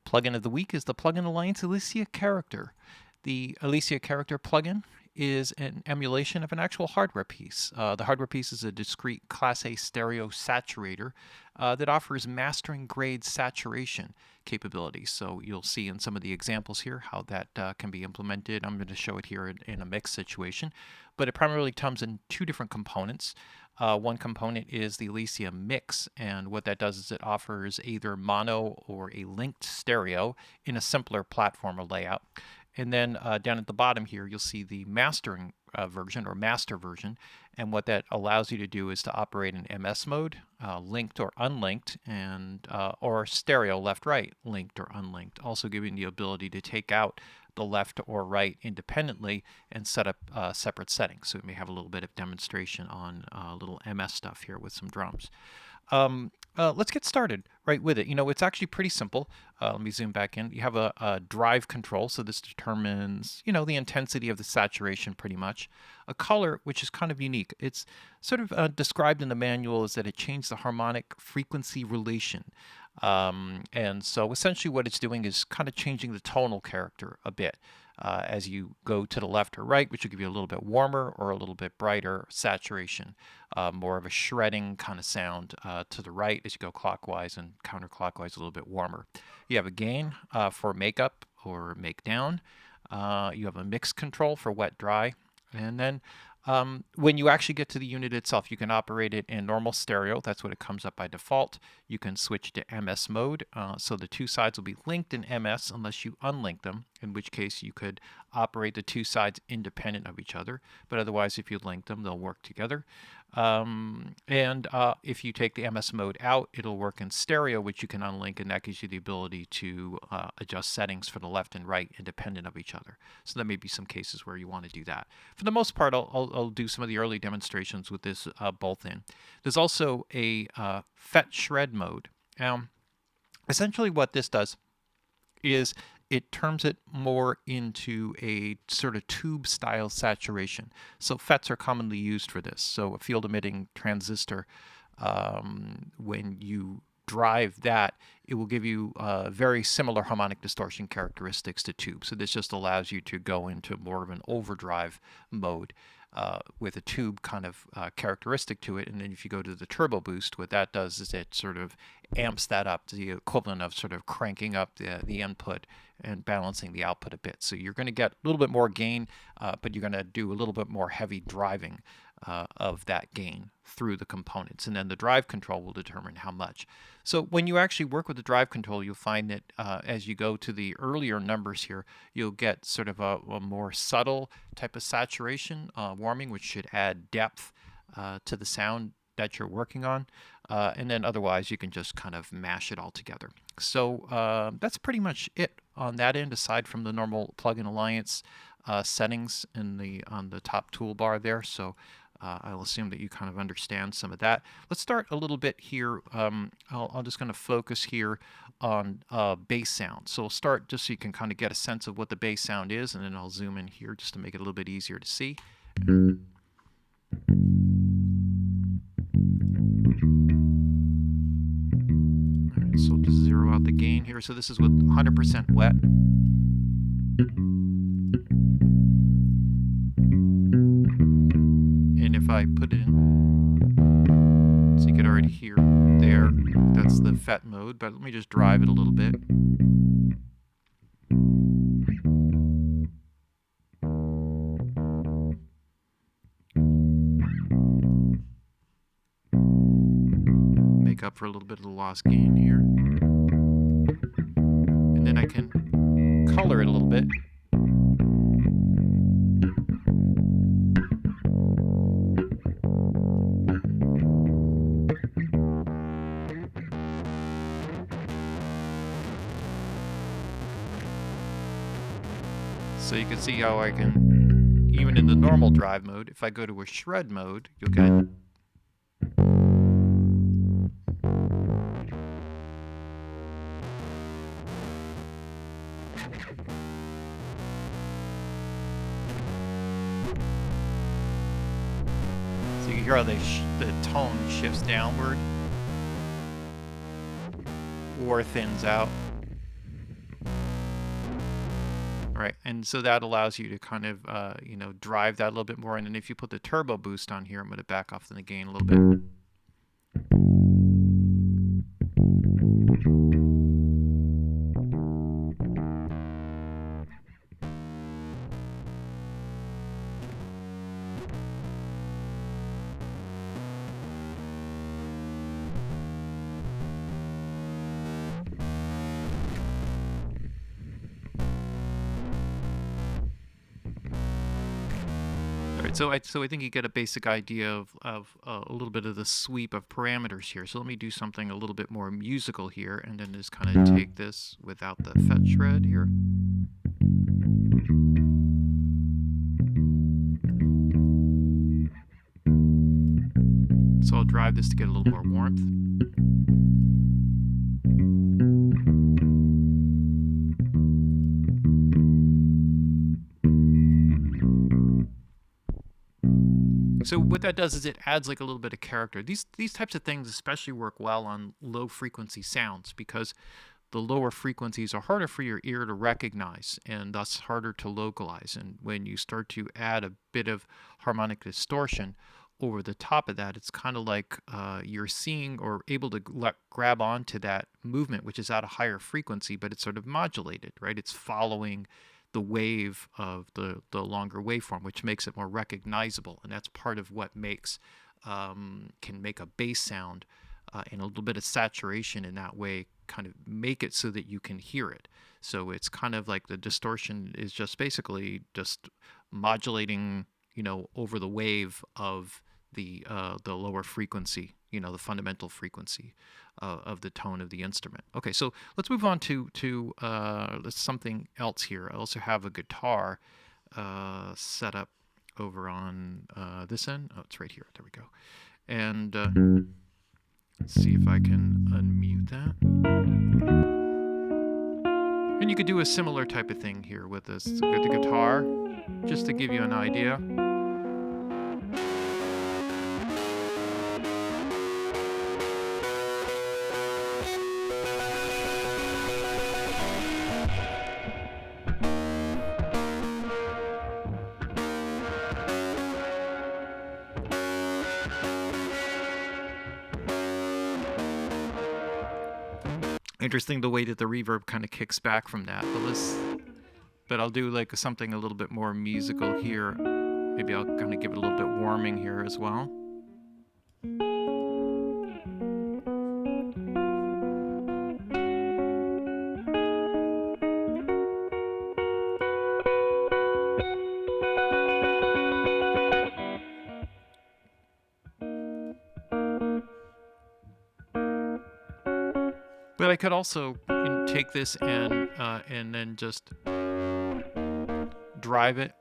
Plugin of the week is the Plugin Alliance Elysia character. The Elysia character plugin is an emulation of an actual hardware piece. The hardware piece is a discrete Class A stereo saturator that offers mastering grade saturation capabilities. So you'll see in some of the examples here how that can be implemented. I'm going to show it here in a mixed situation, but it primarily comes in two different components. One component is the Elysium mix, and what that does is it offers either mono or a linked stereo in a simpler platform or layout. And then down at the bottom here, you'll see the mastering version or master version. And what that allows you to do is to operate in MS mode, linked or unlinked, and or stereo left-right, linked or unlinked. Also giving the ability to take out the left or right independently and set up separate settings. So we may have a little bit of demonstration on little MS stuff here with some drums. Let's get started right with it. It's actually pretty simple. Let me zoom back in. You have a drive control, so this determines, the intensity of the saturation pretty much. A color, which is kind of unique. It's sort of described in the manual as that it changed the harmonic frequency relation. And so essentially what it's doing is kind of changing the tonal character a bit. As you go to the left or right, which will give you a little bit warmer or a little bit brighter saturation, more of a shredding kind of sound to the right as you go clockwise, and counterclockwise a little bit warmer. You have a gain for make up or make down. You have a mix control for wet dry, and then when you actually get to the unit itself, you can operate it in normal stereo. That's what it comes up by default. You can switch to MS mode. So the two sides will be linked in MS unless you unlink them, in which case you could operate the two sides independent of each other. But otherwise, if you link them, they'll work together. If you take the MS mode out, it'll work in stereo, which you can unlink, and that gives you the ability to adjust settings for the left and right independent of each other. So there may be some cases where you want to do that. For the most part, I'll do some of the early demonstrations with this both in. There's also a FET shred mode. Essentially what this does is it turns it more into a sort of tube style saturation. So FETs are commonly used for this. So a field emitting transistor, when you drive that, it will give you very similar harmonic distortion characteristics to tube. So this just allows you to go into more of an overdrive mode with a tube kind of characteristic to it. And then if you go to the turbo boost, what that does is it sort of amps that up to the equivalent of sort of cranking up the input and balancing the output a bit. So you're going to get a little bit more gain, but you're going to do a little bit more heavy driving of that gain through the components. And then the drive control will determine how much. So when you actually work with the drive control, you'll find that as you go to the earlier numbers here, you'll get sort of a more subtle type of saturation, warming, which should add depth to the sound that you're working on. And then otherwise, you can just kind of mash it all together. So that's pretty much it on that end, aside from the normal Plugin Alliance settings on the top toolbar there. So I'll assume that you kind of understand some of that. Let's start a little bit here. I'm just going to focus here on bass sound. So we'll start just so you can kind of get a sense of what the bass sound is, and then I'll zoom in here just to make it a little bit easier to see. So I'll just zero out the gain here. So this is with 100% wet. And if I put it in, so you can already hear there, that's the FET mode, but let me just drive it a little bit. Make up for a little bit of the lost gain here. And then I can color it a little bit. So you can see how I can, even in the normal drive mode, if I go to a shred mode, you'll get so you can hear how the tone shifts downward or thins out. All right, and so that allows you to kind of, drive that a little bit more. And then if you put the turbo boost on here, I'm going to back off the gain a little bit. So I think you get a basic idea of a little bit of the sweep of parameters here. So let me do something a little bit more musical here, and then just kind of take this without the fret shred here. So I'll drive this to get a little more warmth. So what that does is it adds like a little bit of character. These types of things especially work well on low frequency sounds, because the lower frequencies are harder for your ear to recognize and thus harder to localize. And when you start to add a bit of harmonic distortion over the top of that, it's kind of like you're seeing or able to grab onto that movement, which is at a higher frequency, but it's sort of modulated, right? It's following the wave of the longer waveform, which makes it more recognizable. And that's part of what makes can make a bass sound and a little bit of saturation in that way kind of make it so that you can hear it. So it's kind of like the distortion is just basically just modulating, over the wave of the lower frequency, the fundamental frequency of the tone of the instrument. Okay, so let's move on to something else here. I also have a guitar set up over on this end. Oh, it's right here. There we go. And let's see if I can unmute that. And you could do a similar type of thing here with the guitar, just to give you an idea. Interesting the way that the reverb kind of kicks back from that. But I'll do like something a little bit more musical here. Maybe I'll kind of give it a little bit warming here as well. But I could also take this and then just drive it.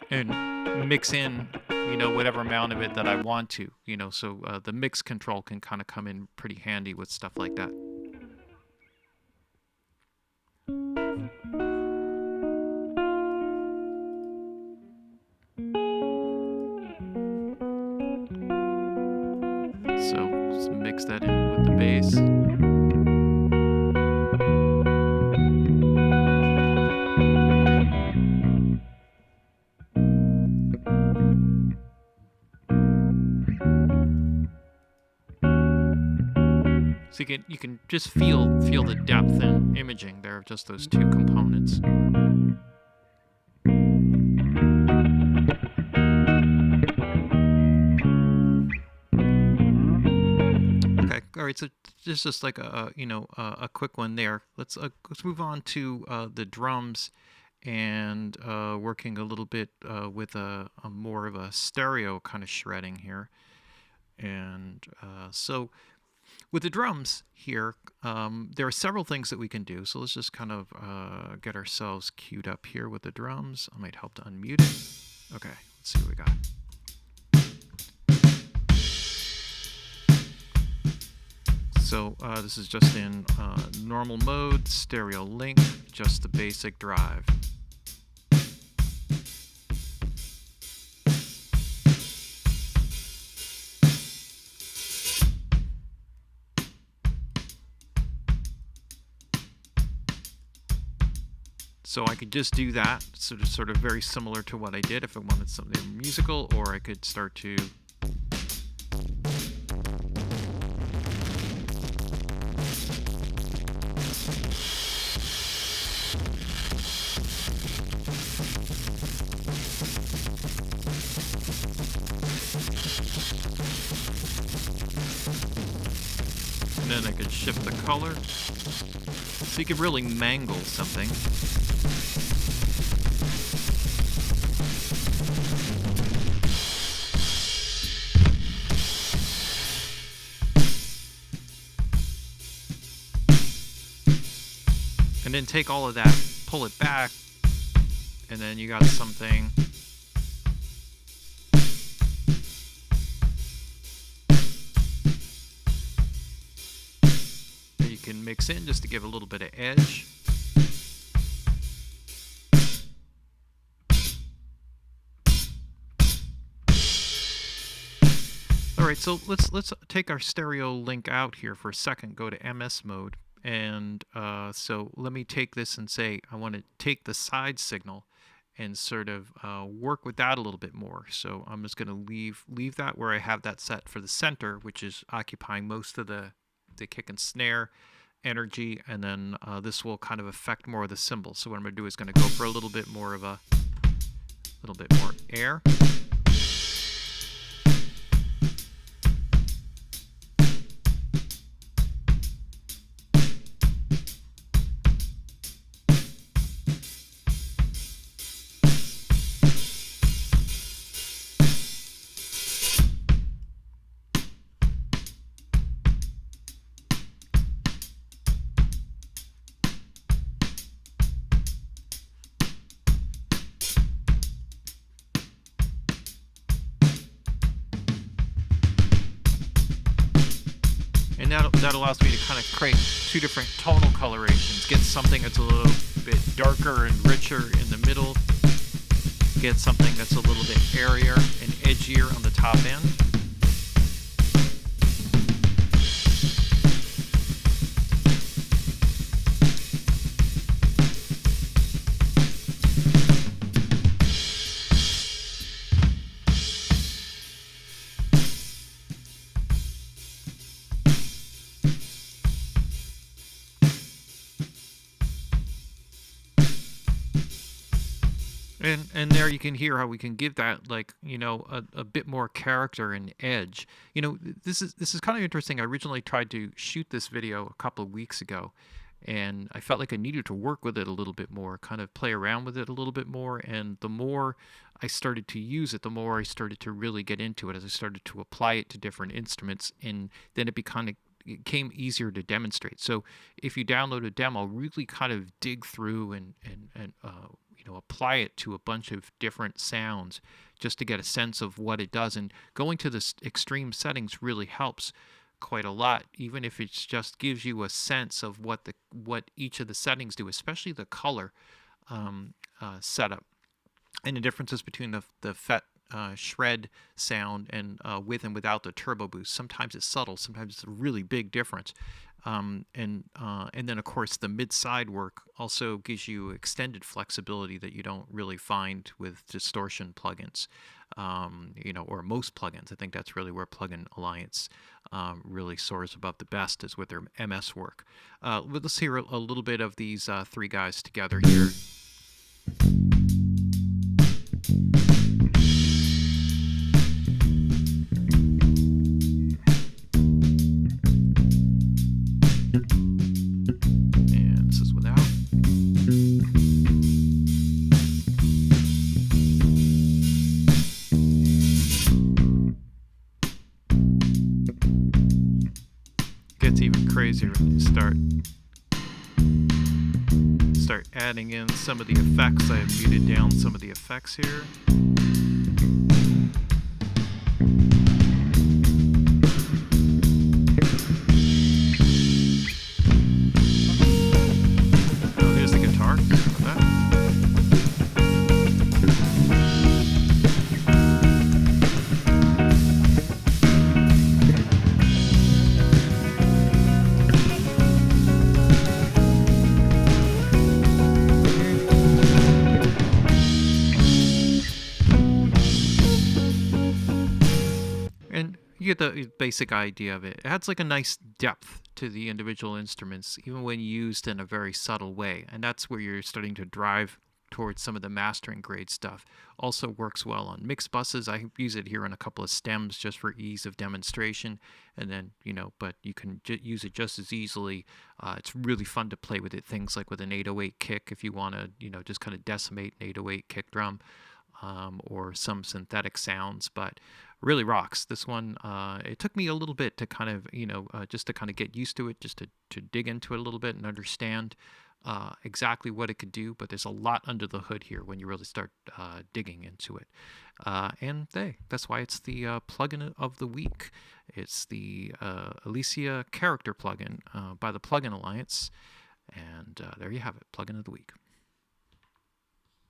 And mix in, whatever amount of it that I want to, so the mix control can kind of come in pretty handy with stuff like that. So just mix that in with the bass. So you can just feel the depth and imaging there of just those two components. Okay, all right. So just like a quick one there. Let's move on to the drums and working a little bit with a more of a stereo kind of shredding here. And so with the drums here, there are several things that we can do. So let's just kind of get ourselves queued up here with the drums. I might help to unmute it. Okay, let's see what we got. So this is just in normal mode, stereo link, just the basic drive. So I could just do that, sort of very similar to what I did if I wanted something musical, or I could start to and then I could shift the color. So you could really mangle something. And then take all of that, pull it back, and then you got something that you can mix in just to give a little bit of edge. Alright, so let's take our stereo link out here for a second, go to MS mode. And so let me take this and say I want to take the side signal and sort of work with that a little bit more. So I'm just going to leave that where I have that set for the center, which is occupying most of the kick and snare energy, and then this will kind of affect more of the cymbals. So what I'm going to do is going to go for a little bit more air. And that allows me to kind of create two different tonal colorations. Get something that's a little bit darker and richer in the middle. Get something that's a little bit airier and edgier on the top end. And there you can hear how we can give that, like, you know, a bit more character and edge. You know, this is kind of interesting. I originally tried to shoot this video a couple of weeks ago, and I felt like I needed to work with it a little bit more, kind of play around with it a little bit more. And the more I started to use it, the more I started to really get into it as I started to apply it to different instruments, and then it became easier to demonstrate. So if you download a demo, really kind of dig through and you know, apply it to a bunch of different sounds just to get a sense of what it does. And going to the extreme settings really helps quite a lot, even if it just gives you a sense of what each of the settings do, especially the color setup and the differences between the FET shred sound and with and without the turbo boost. Sometimes it's subtle, sometimes it's a really big difference. And then of course the mid-side work also gives you extended flexibility that you don't really find with distortion plugins, you know, or most plugins. I think that's really where Plugin Alliance really soars above the best, is with their MS work. Let's hear a little bit of these three guys together here. Gets even crazier when you start adding in some of the effects. I have muted down some of the effects here. Oh, here's the guitar. Like that. get the basic idea of it. It adds like a nice depth to the individual instruments, even when used in a very subtle way. And that's where you're starting to drive towards some of the mastering grade stuff. Also works well on mixed buses. I use it here on a couple of stems just for ease of demonstration. And then, but you can use it just as easily. It's really fun to play with it. Things like with an 808 kick, if you want to, just kind of decimate an 808 kick drum. Or some synthetic sounds, but really rocks. This one, it took me a little bit to kind of, just to kind of get used to it, just to dig into it a little bit and understand exactly what it could do. But there's a lot under the hood here when you really start digging into it. And that's why it's the plugin of the week. It's the Elysia character plugin by the Plugin Alliance. And there you have it, plugin of the week.